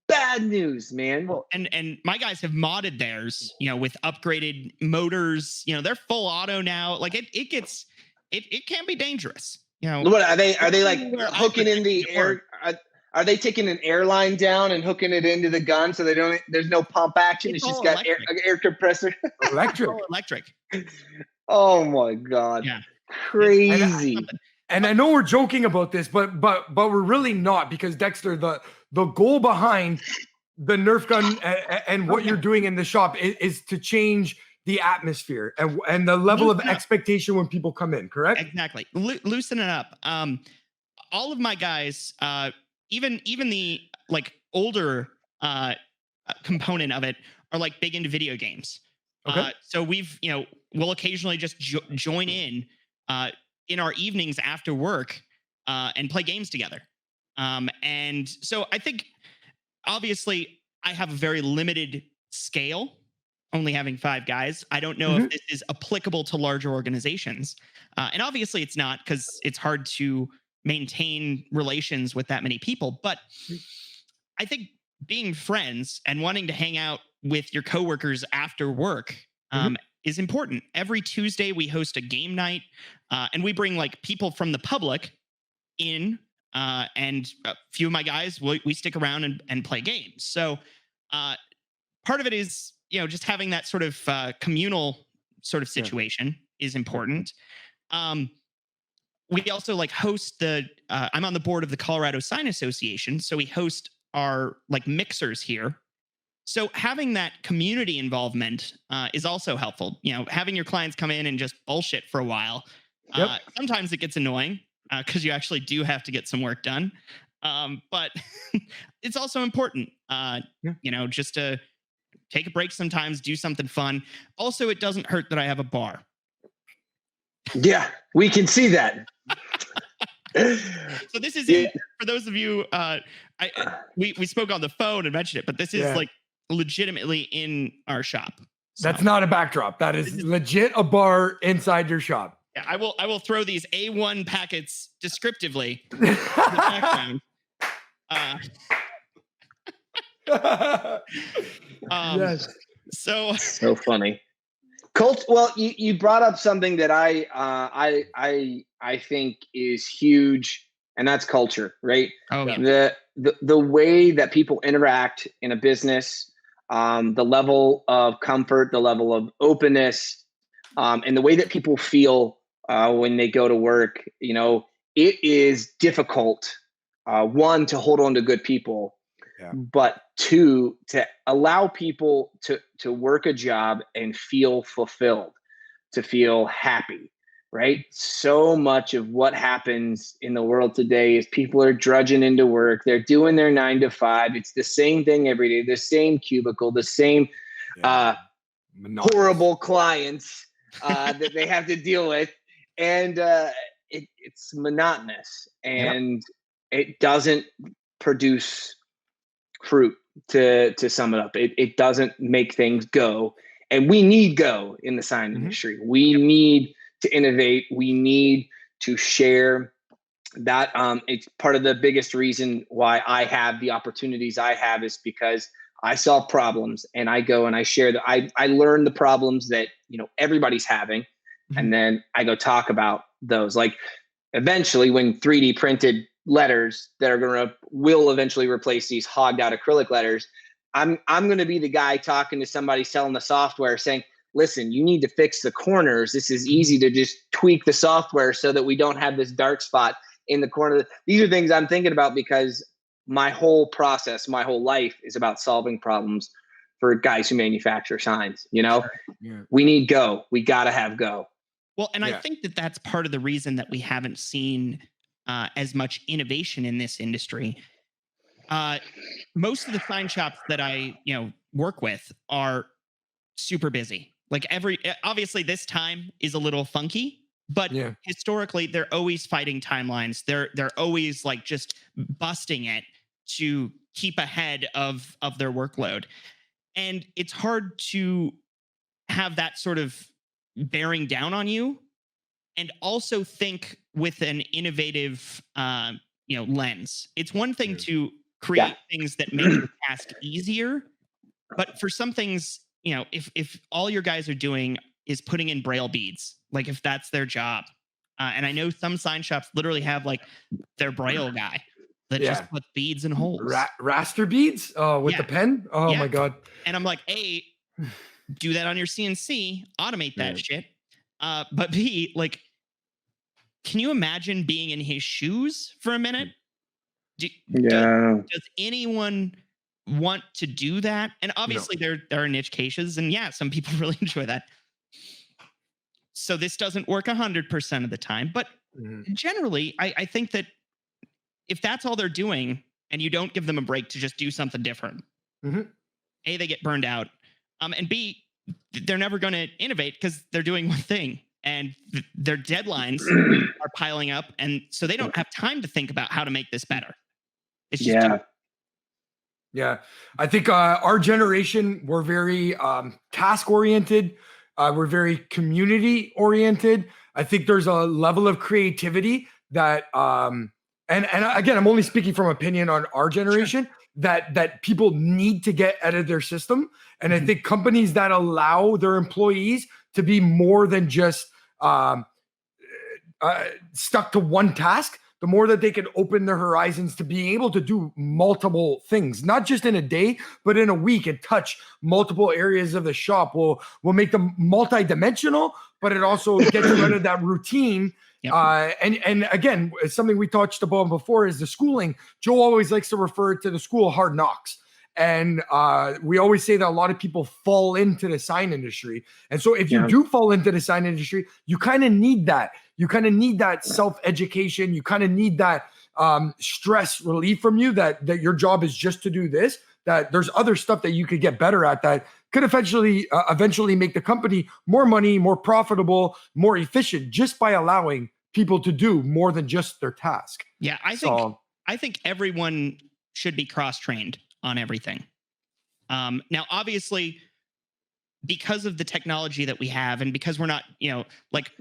bad news, man. Well, and my guys have modded theirs, with upgraded motors. They're full auto now. Like it can be dangerous. What are they like hooking in the air? Are they taking an airline down and hooking it into the gun so there's no pump action? It's just got air compressor. Electric. Oh my God. Yeah. Crazy. And I know we're joking about this, but we're really not, because Dexter, the goal behind the Nerf gun and what you're doing in the shop is to change the atmosphere and the level of expectation when people come in, correct? Exactly. Loosen it up. All of my guys, even the like older component of it, are like big into video games. Okay. So we'll occasionally just join in our evenings after work and play games together. And so I think, obviously, I have a very limited scale, only having 5 guys. I don't know if this is applicable to larger organizations. And obviously it's not, because it's hard to maintain relations with that many people. But I think being friends and wanting to hang out with your coworkers after work is important. Every Tuesday we host a game night, and we bring like people from the public in, and a few of my guys, we stick around and play games. So part of it is, just having that sort of communal sort of situation is important. We also like host I'm on the board of the Colorado Sign Association, so we host our like mixers here. So having that community involvement is also helpful. Having your clients come in and just bullshit for a while. Sometimes it gets annoying because you actually do have to get some work done. But it's also important, just to take a break sometimes, do something fun. Also, it doesn't hurt that I have a bar. Yeah, we can see that. So this is for those of you. We spoke on the phone and mentioned it, but this is like legitimately in our shop. So. That's not a backdrop. That is legit a bar inside your shop. Yeah, I will throw these A1 packets descriptively in the background. Yes. So funny. Well, you brought up something that I think is huge, and that's culture, right? Oh, yeah. The way that people interact in a business, the level of comfort, the level of openness, and the way that people feel when they go to work. It is difficult. One, to hold on to good people. Yeah. But two, to allow people to work a job and feel fulfilled, to feel happy, right? So much of what happens in the world today is people are drudging into work. They're doing their 9 to 5. It's the same thing every day, the same cubicle, the same horrible clients that they have to deal with. And it's monotonous, and it doesn't produce fruit, to sum it up. It doesn't make things go, and we need go in the sign industry. We need to innovate. We need to share that. It's part of the biggest reason why I have the opportunities I have, is because I solve problems, and I go and I share that. I learn the problems that everybody's having, and then I go talk about those. Like, eventually, when 3D printed letters that will eventually replace these hogged out acrylic letters, I'm going to be the guy talking to somebody selling the software, saying, listen, you need to fix the corners. This is easy to just tweak the software so that we don't have this dark spot in the corner. These are things I'm thinking about, because my whole process, my whole life is about solving problems for guys who manufacture signs. We need go. We got to have go. Well, and I think that that's part of the reason that we haven't seen as much innovation in this industry. Most of the sign shops that I work with are super busy. Like, obviously this time is a little funky, but historically they're always fighting timelines. They're always like just busting it to keep ahead of their workload. And it's hard to have that sort of bearing down on you, and also think with an innovative lens. It's one thing to create things that make the task easier, but for some things, if all your guys are doing is putting in braille beads, like if that's their job, and I know some sign shops literally have like their braille guy that just puts beads in holes. Raster beads with the pen. Oh my God. And I'm like, A, do that on your CNC, automate that shit. But B, like, can you imagine being in his shoes for a minute? Does anyone want to do that? And obviously there are niche cases, and some people really enjoy that. So this doesn't work 100% of the time, but generally I think that if that's all they're doing and you don't give them a break to just do something different, A, they get burned out. And B, they're never going to innovate because they're doing one thing, and their deadlines are piling up. And so they don't have time to think about how to make this better. It's just I think our generation, we're very task oriented. We're very community oriented. I think there's a level of creativity that, and again, I'm only speaking from opinion on our generation, that people need to get out of their system. And I think companies that allow their employees to be more than just stuck to one task, the more that they can open their horizons to being able to do multiple things, not just in a day, but in a week, and touch multiple areas of the shop. Will make them multidimensional, but it also gets rid of that routine. And again, something we touched upon before is the schooling. Joe always likes to refer to the school hard knocks. And we always say that a lot of people fall into the sign industry. And so if you do fall into the sign industry, you kind of need that. You kind of need that self-education. You kind of need that stress relief from you, that your job is just to do this, that there's other stuff that you could get better at, that could eventually make the company more money, more profitable, more efficient, just by allowing people to do more than just their task. Yeah, I think everyone should be cross-trained on everything. Now, obviously, because of the technology that we have, and because we're not, like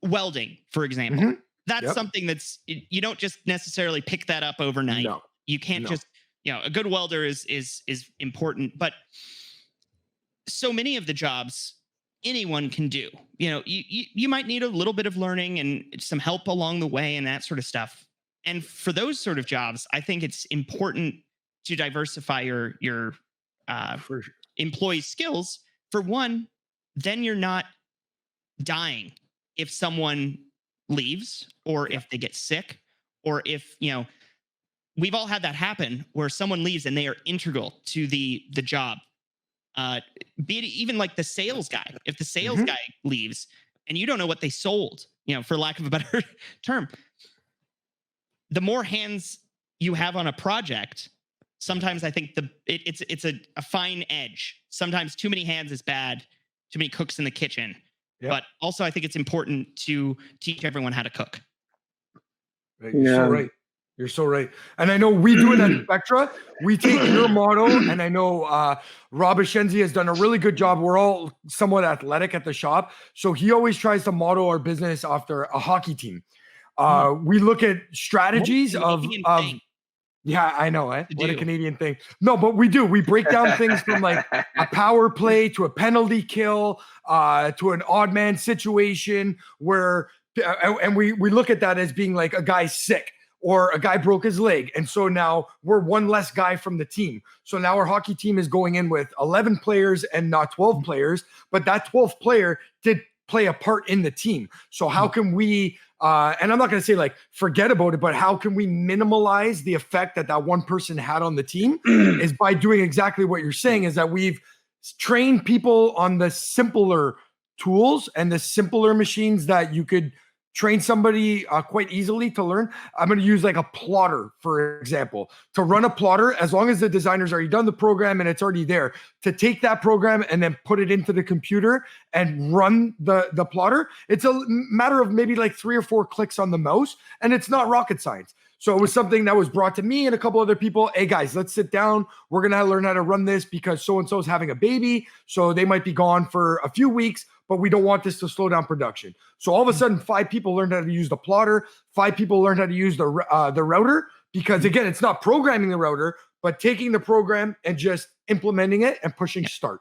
welding, for example, that's something that's, you don't just necessarily pick that up overnight. No. You can't just, a good welder is important, but so many of the jobs anyone can do. You might need a little bit of learning and some help along the way and that sort of stuff. And for those sort of jobs, I think it's important to diversify your employees' skills. For one, then you're not dying if someone leaves, or if they get sick, or if, we've all had that happen where someone leaves and they are integral to the job. Be it even like the sales guy. If the sales guy leaves and you don't know what they sold, for lack of a better term, the more hands you have on a project, sometimes I think it's a fine edge. Sometimes too many hands is bad, too many cooks in the kitchen. Yep. But also I think it's important to teach everyone how to cook. You're so right. You're so right. And I know we do it at Spectra. We take your motto, and I know Rob Ashenzi has done a really good job. We're all somewhat athletic at the shop. So he always tries to model our business after a hockey team. We look at strategies of yeah, I know, eh? What a Canadian thing. No, but we do. We break down things from like a power play to a penalty kill to an odd man situation where, and we look at that as being like a guy's sick or a guy broke his leg. And so now we're one less guy from the team. So now our hockey team is going in with 11 players and not 12 players, but that 12th player did play a part in the team. So how can we, and I'm not going to say like forget about it, but how can we minimalize the effect that one person had on the team is by doing exactly what you're saying, is that we've trained people on the simpler tools and the simpler machines that you could train somebody quite easily to learn. I'm going to use like a plotter, for example. To run a plotter, as long as the designer's already done the program and it's already there, to take that program and then put it into the computer and run the plotter, it's a matter of maybe like 3 or 4 clicks on the mouse, and it's not rocket science. So it was something that was brought to me and a couple other people. Hey guys, let's sit down. We're going to learn how to run this because so-and-so is having a baby. So they might be gone for a few weeks, but we don't want this to slow down production. So all of a sudden, 5 people learned how to use the plotter. 5 people learned how to use the router, because again, it's not programming the router, but taking the program and just implementing it and pushing start.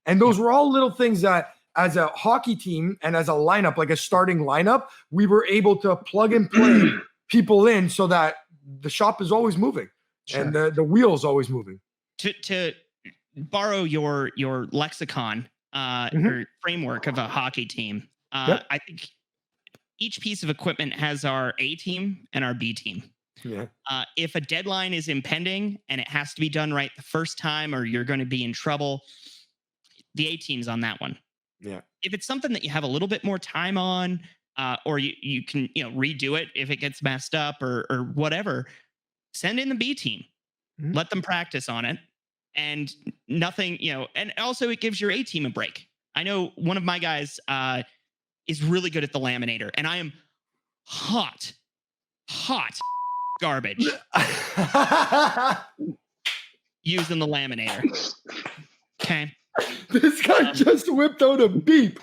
And those were all little things that as a hockey team and as a lineup, like a starting lineup, we were able to plug and play people in so that the shop is always moving and the wheel is always moving. To borrow your lexicon, or framework of a hockey team, I think each piece of equipment has our A team and our B team. Yeah. If a deadline is impending and it has to be done right the first time, or you're going to be in trouble, the A team's on that one. Yeah. If it's something that you have a little bit more time on, or you can redo it if it gets messed up or whatever, send in the B team. Let them practice on it. And nothing, and also it gives your A team a break. I know one of my guys is really good at the laminator, and I am hot garbage using the laminator. Okay. This guy just whipped out a beep.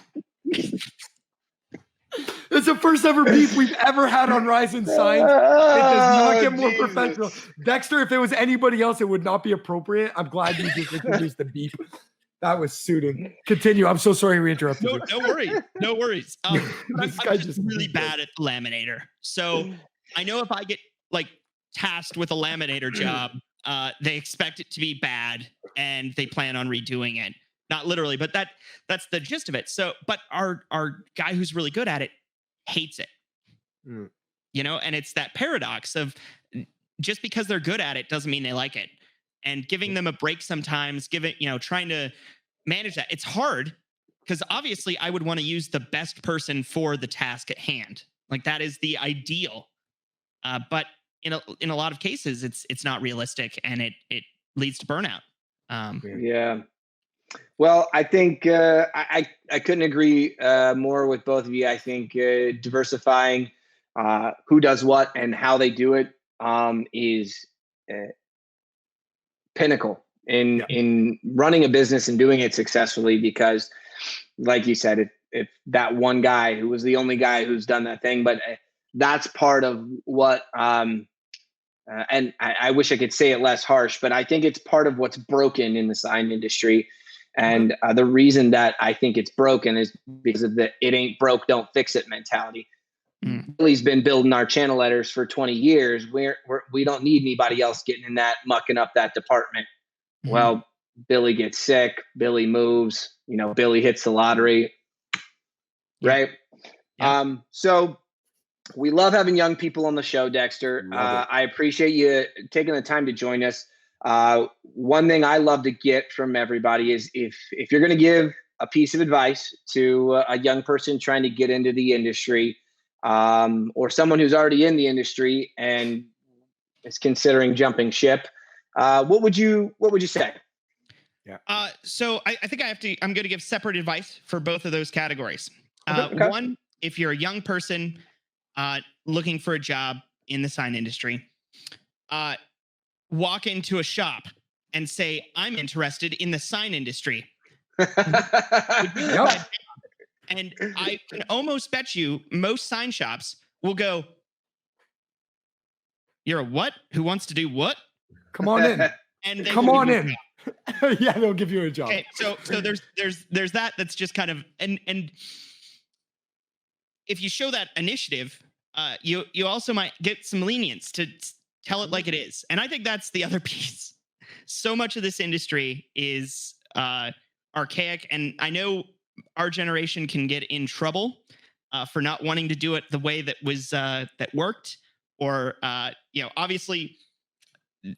It's the first ever beep we've ever had on Rise and Signs. It does not get more professional. Dexter, if it was anybody else, it would not be appropriate. I'm glad you just introduced the beep. That was suiting. Continue. I'm so sorry we interrupted you. No worries. I'm just really bad at the laminator. So I know if I get like tasked with a laminator job, they expect it to be bad and they plan on redoing it. Not literally, but that's the gist of it. So, but our guy who's really good at it hates it. And it's that paradox of just because they're good at it doesn't mean they like it. And giving them a break sometimes, trying to manage that. It's hard because obviously I would want to use the best person for the task at hand. Like that is the ideal. But in a lot of cases, it's not realistic, and it leads to burnout. Yeah. Well, I think I couldn't agree more with both of you. I think diversifying who does what and how they do it is pinnacle in running a business and doing it successfully. Because, like you said, if that one guy who was the only guy who's done that thing, but that's part of what. And I wish I could say it less harsh, but I think it's part of what's broken in the sign industry. And the reason that I think it's broken is because of the "it ain't broke, don't fix it" mentality. Billy's been building our channel letters for 20 years. We don't need anybody else getting in that, mucking up that department. Well, Billy gets sick. Billy moves. Billy hits the lottery. Right. So we love having young people on the show, Dexter. I appreciate you taking the time to join us. One thing I love to get from everybody is if you're going to give a piece of advice to a young person trying to get into the industry, or someone who's already in the industry and is considering jumping ship, what would you say? Yeah. So I think I'm going to give separate advice for both of those categories. Okay. One, if you're a young person looking for a job in the sign industry, walk into a shop and say, "I'm interested in the sign industry." Yep. And I can almost bet you most sign shops will go, "You're a what? Who wants to do what? Come on in." And Come on in. Yeah, they'll give you a job. Okay, so there's that. That's just kind of and if you show that initiative, you also might get some lenience to tell it like it is. And I think that's the other piece. So much of this industry is archaic, and I know our generation can get in trouble for not wanting to do it the way that was that worked, or obviously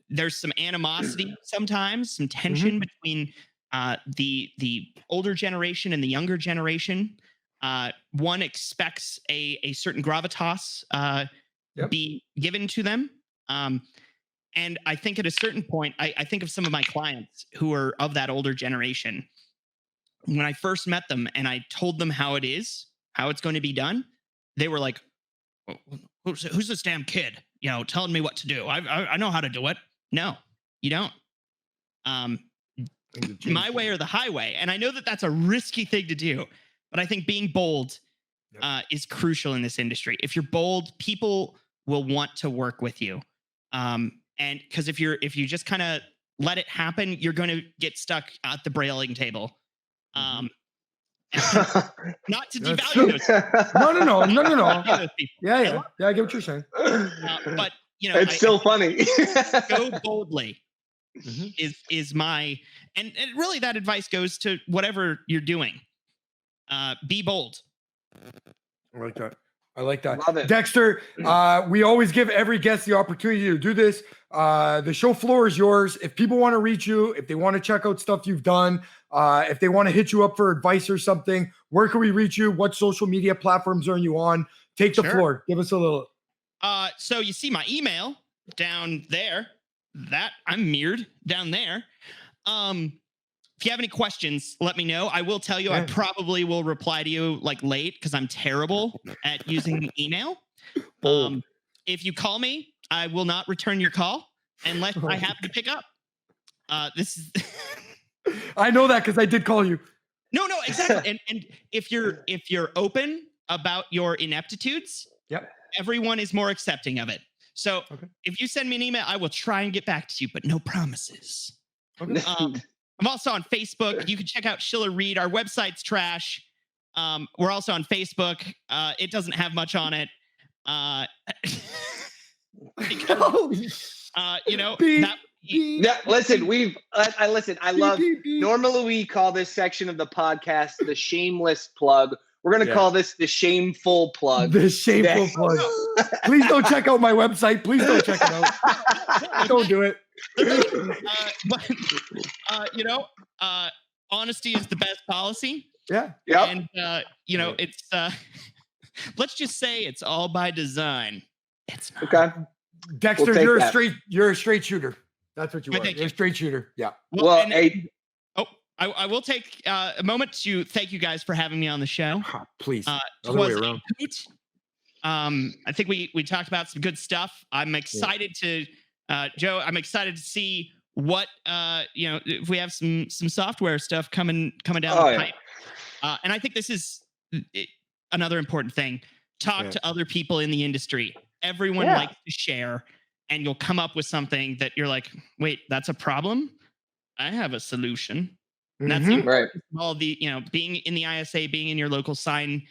there's some animosity sometimes, some tension between the older generation and the younger generation. One expects a certain gravitas be given to them. And I think at a certain point, I think of some of my clients who are of that older generation. When I first met them and I told them how it's going to be done, they were like, who's this damn kid, telling me what to do? I know how to do it. No, you don't. My way or the highway. And I know that that's a risky thing to do, but I think being bold is crucial in this industry. If you're bold, people will want to work with you. And because if you just kind of let it happen, you're going to get stuck at the brailing table. Not to devalue those. No. Yeah. I get what you're saying. But it's still funny. Go boldly is my and really that advice goes to whatever you're doing. Be bold. I like that. Love it. Dexter, we always give every guest the opportunity to do this. The show floor is yours. If people want to reach you, if they want to check out stuff you've done, if they want to hit you up for advice or something, where can we reach you? What social media platforms are you on? Take the floor. Give us a little. So you see my email down there. That I'm mirrored down there. If you have any questions, let me know. I will tell you, I probably will reply to you late because I'm terrible at using email. If you call me, I will not return your call unless I have to pick up. This is. I know that because I did call you. No, exactly. And if you're open about your ineptitudes, everyone is more accepting of it. So if you send me an email, I will try and get back to you, but no promises. Okay. I'm also on Facebook. You can check out Schiller Reed. Our website's trash. We're also on Facebook. It doesn't have much on it. Because, listen, I love, normally we call this section of the podcast the shameless plug. We're going to call this the shameful plug. The shameful plug. Please don't check out my website. Please don't check it out. Don't do it. Honesty is the best policy. Yeah. And, it's, let's just say it's all by design. It's not. Okay. Dexter, you're a straight shooter. That's what you are. You're a straight shooter. Yeah. Well, I will take a moment to thank you guys for having me on the show. Please. Other way around. I think we talked about some good stuff. I'm excited to Joe. I'm excited to see what if we have some software stuff coming down the pipe. And I think this is another important thing. Talk to other people in the industry. Everyone likes to share, and you'll come up with something that you're like, wait, that's a problem? I have a solution. And that's right. All the, being in the ISA, being in your local sign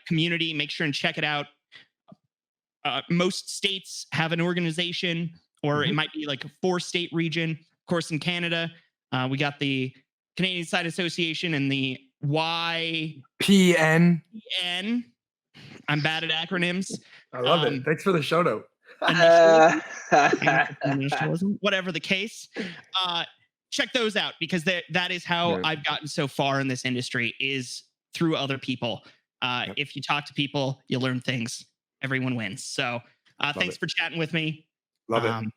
community, make sure and check it out. Most states have an organization, or it might be like a 4-state region. Of course, in Canada, we got the Canadian Sign Association and the PN. I'm bad at acronyms. I love it. Thanks for the shout out. Whatever the case, check those out, because that is how I've gotten so far in this industry, is through other people. If you talk to people, you learn things. Everyone wins. So thanks for chatting with me. Love it.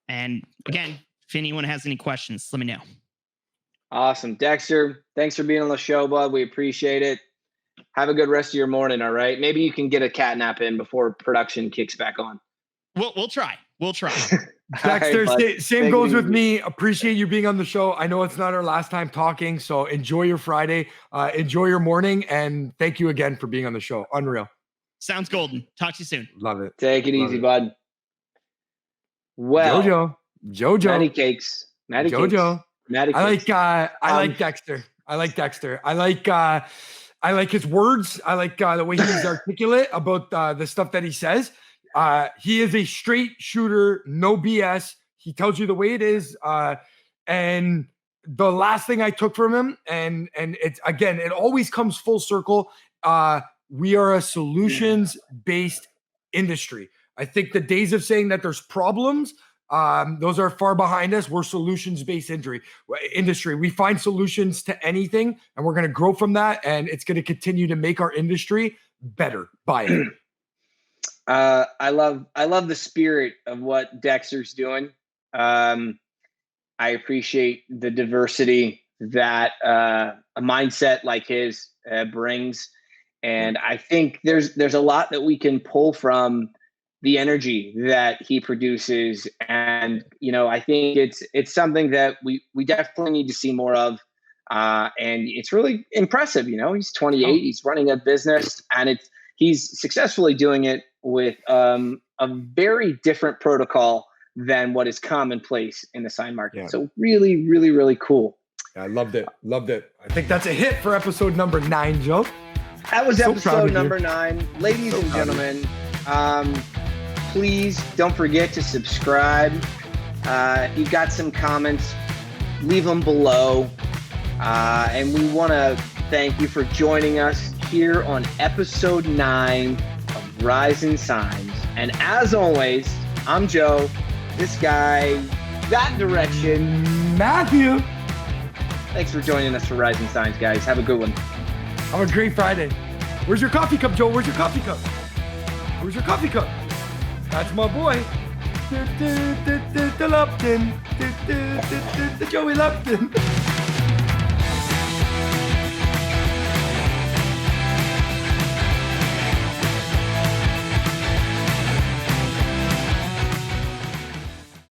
And again, if anyone has any questions, let me know. Awesome. Dexter, thanks for being on the show, bud. We appreciate it. Have a good rest of your morning, all right? Maybe you can get a cat nap in before production kicks back on. We'll try. Dexter, right, same goes with me. Appreciate you being on the show. I know it's not our last time talking, so enjoy your Friday. Enjoy your morning, and thank you again for being on the show. Unreal. Sounds golden. Talk to you soon. Love it. Take it easy, bud. Well, Jojo. Matty Cakes. Jojo. Matty Cakes. I like Dexter. I like his words. I like the way he's articulate about the stuff that he says. He is a straight shooter, no BS. He tells you the way it is. And the last thing I took from him, and it's, again, it always comes full circle. We are a solutions-based industry. I think the days of saying that there's problems, those are far behind us. We're solutions-based industry. We find solutions to anything, and we're going to grow from that, and it's going to continue to make our industry better by it. I love the spirit of what Dexter's doing. I appreciate the diversity that a mindset like his brings. And I think there's a lot that we can pull from the energy that he produces. And, I think it's something that we definitely need to see more of. And it's really impressive. He's 28, he's running a business, and he's successfully doing it with a very different protocol than what is commonplace in the sign market. Yeah. So really, really, really cool. I loved it. I think that's a hit for episode number 9, Joe. That was episode number 9. Ladies and gentlemen, please don't forget to subscribe. If you've got some comments, leave them below. And we want to thank you for joining us here on episode 9 of Rising Signs. And as always, I'm Joe, this guy, that direction, Matthew. Thanks for joining us for Rising Signs, guys. Have a good one. Have a great Friday. Where's your coffee cup, Joe? Where's your coffee cup? That's my boy. Lupton. Joey Lupton.